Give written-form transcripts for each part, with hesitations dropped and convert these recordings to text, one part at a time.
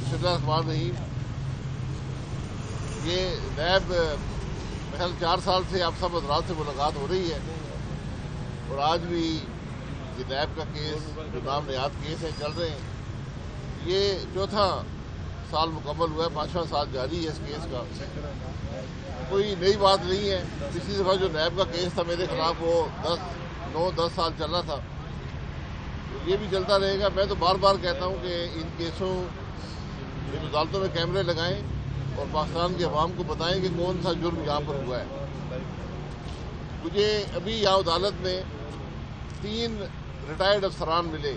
بسم اللہ الرحمن الرحیم. یہ نیب محل 4 سال سے آپ سب حضرات سے ملاقات ہو رہی ہے اور آج بھی یہ نیب کا کیس جو نام نہاد کیس ہے چل رہے ہیں. یہ چوتھا سال مکمل ہوا ہے, 5واں سال جاری ہے اس کیس کا. کوئی نئی بات نہیں ہے. پچھلی دفعہ جو نیب کا کیس تھا میرے خلاف وہ 9-10 سال چل رہا تھا, یہ بھی چلتا رہے گا. میں تو بار بار کہتا ہوں کہ ان کیسوں ان عدالتوں میں کیمرے لگائیں اور پاکستان کے عوام کو بتائیں کہ کون سا جرم یہاں پر ہوا ہے. مجھے ابھی یہاں عدالت میں 3 ریٹائرڈ افسران ملے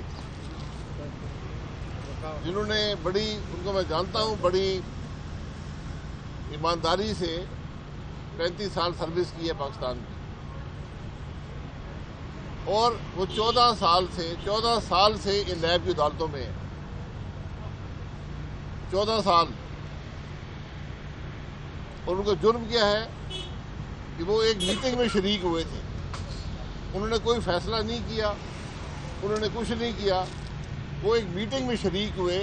جنہوں نے ان کو میں جانتا ہوں, بڑی ایمانداری سے 35 سال سروس کی ہے پاکستان کی, اور وہ 14 سال سے ان نیب کی عدالتوں میں ہیں. 14 سال. اور ان کا جرم کیا ہے کہ وہ ایک میٹنگ میں شریک ہوئے تھے. انہوں نے کوئی فیصلہ نہیں کیا, انہوں نے کچھ نہیں کیا. وہ ایک میٹنگ میں شریک ہوئے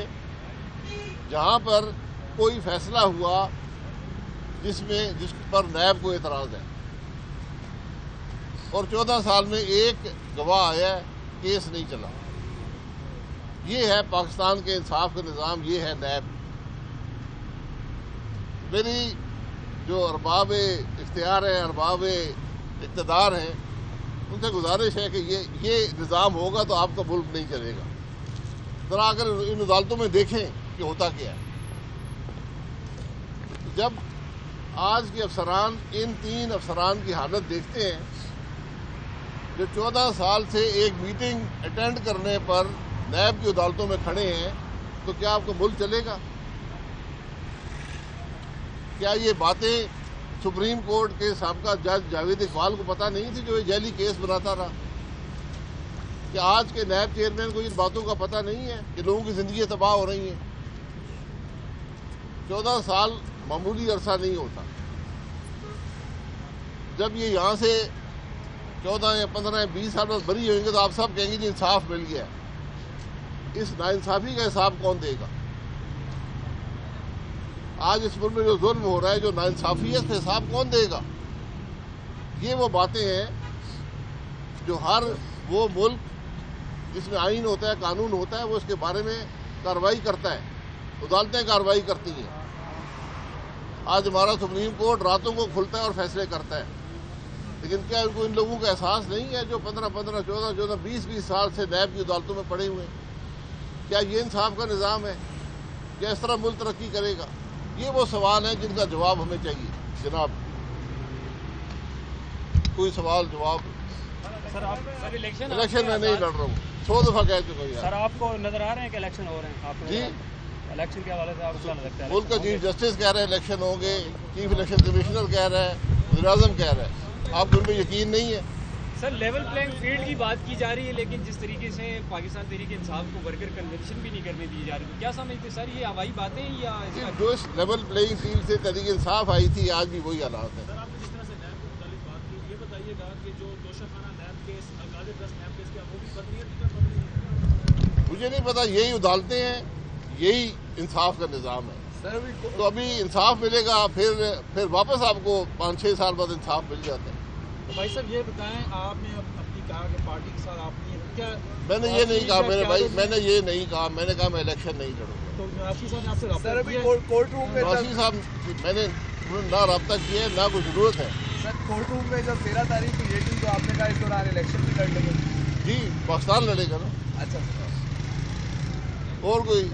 جہاں پر کوئی فیصلہ ہوا جس پر نیب کو اعتراض ہے, اور 14 سال میں ایک گواہ آیا, کیس نہیں چلا. یہ ہے پاکستان کے انصاف کا نظام, یہ ہے نیب. میری جو ارباب اختیار ہیں, ارباب اقتدار ہیں, ان سے گزارش ہے کہ یہ نظام ہوگا تو آپ کا ملک نہیں چلے گا. ذرا اگر ان عدالتوں میں دیکھیں کہ ہوتا کیا ہے. جب آج کے افسران ان 3 افسران کی حالت دیکھتے ہیں جو 14 سال سے ایک میٹنگ اٹینڈ کرنے پر نیب کی عدالتوں میں کھڑے ہیں, تو کیا آپ کا ملک چلے گا؟ کیا یہ باتیں سپریم کورٹ کے سابقہ جج جاوید اقبال کو پتہ نہیں تھی جو یہ جعلی کیس بناتا رہا؟ کہ آج کے نیب چیئرمین کو ان باتوں کا پتہ نہیں ہے کہ لوگوں کی زندگیاں تباہ ہو رہی ہیں؟ 14 سال معمولی عرصہ نہیں ہوتا. جب یہ یہاں سے 14 یا 15 یا 20 سال بعد بری ہوئیں گے تو آپ سب کہیں گے جی انصاف مل گیا. اس ناانصافی کا حساب کون دے گا؟ آج اس ملک میں جو ظلم ہو رہا ہے, جو ناانصافی ہے, اس کا حساب کون دے گا؟ یہ وہ باتیں ہیں جو ہر وہ ملک جس میں آئین ہوتا ہے, قانون ہوتا ہے, وہ اس کے بارے میں کارروائی کرتا ہے. عدالتیں کارروائی کرتی ہیں. آج ہمارا سپریم کورٹ راتوں کو کھلتا ہے اور فیصلے کرتا ہے, لیکن کیا ان لوگوں کا احساس نہیں ہے جو 15, 14, 20 سال سے نیب کی عدالتوں میں پڑے ہوئے ہیں؟ کیا یہ انصاف کا نظام ہے؟ کیا اس طرح ملک ترقی کرے گا؟ یہ وہ سوال ہیں جن کا جواب ہمیں چاہیے. جناب کوئی سوال جواب؟ سر الیکشن میں نہیں لڑ رہا ہوں, 100 دفعہ کہہ چکا ہوں. سر آپ کو نظر آ رہے ہیں کہ الیکشن ہو رہے ہیں؟ آپ جی, الیکشن کے حوالے سے آپ کو لگتا ہے ملک کا چیف جسٹس کہہ رہے ہیں الیکشن ہوں گے, چیف الیکشن کمشنر کہہ رہا ہے, وزیر اعظم کہہ رہا ہے. آپ کو ان میں یقین نہیں ہے؟ سر لیول پلینگ فیلڈ کی بات کی جا رہی ہے, لیکن جس طریقے سے پاکستان تحریک انصاف کو ورکر کنونشن بھی نہیں کرنے دی جا رہی, کیا سمجھتے سر یہ ہوائی باتیں یا جو اس لیول پلینگ فیلڈ سے تحریک انصاف آئی تھی آج بھی وہی حالات ہیں؟ سر آپ نے جس طرح سے نیب کو متعلق بات کی, یہ بتائیے گا کہ جو توشہ خانہ نیب کیس, القادر ٹرسٹ نیب کیس, کیا وہ بھی بدنیتی پر پبلک ہے؟ مجھے نہیں پتا. یہی عدالتیں ہیں, یہی انصاف کا نظام ہے. تو ابھی انصاف ملے گا, پھر واپس آپ کو 5-6 سال بعد انصاف مل جاتا ہے. بھائی صاحب یہ بتائیں, آپ نے اپنی کہا کہ پارٹی کے ساتھ آپ نے کیا, میں نے یہ نہیں کہا میرے بھائی, میں نے یہ نہیں کہا. میں نے کہا میں الیکشن نہیں لڑوں گا. تو نواسی صاحب نے آپ سے رابطہ سر ابھی کیا ہے؟ کورٹ روم میں نواسی صاحب میں نے نہ رابطہ کیا ہے, نہ کوئی ضرورت ہے. سر کورٹ روم میں جب 13 تاریخ کی ڈیٹ, تو آپ نے کہا اس دوران الیکشن بھی لڑ لیں گے. جی, پاکستان لڑے گا نا, اچھا اور کوئی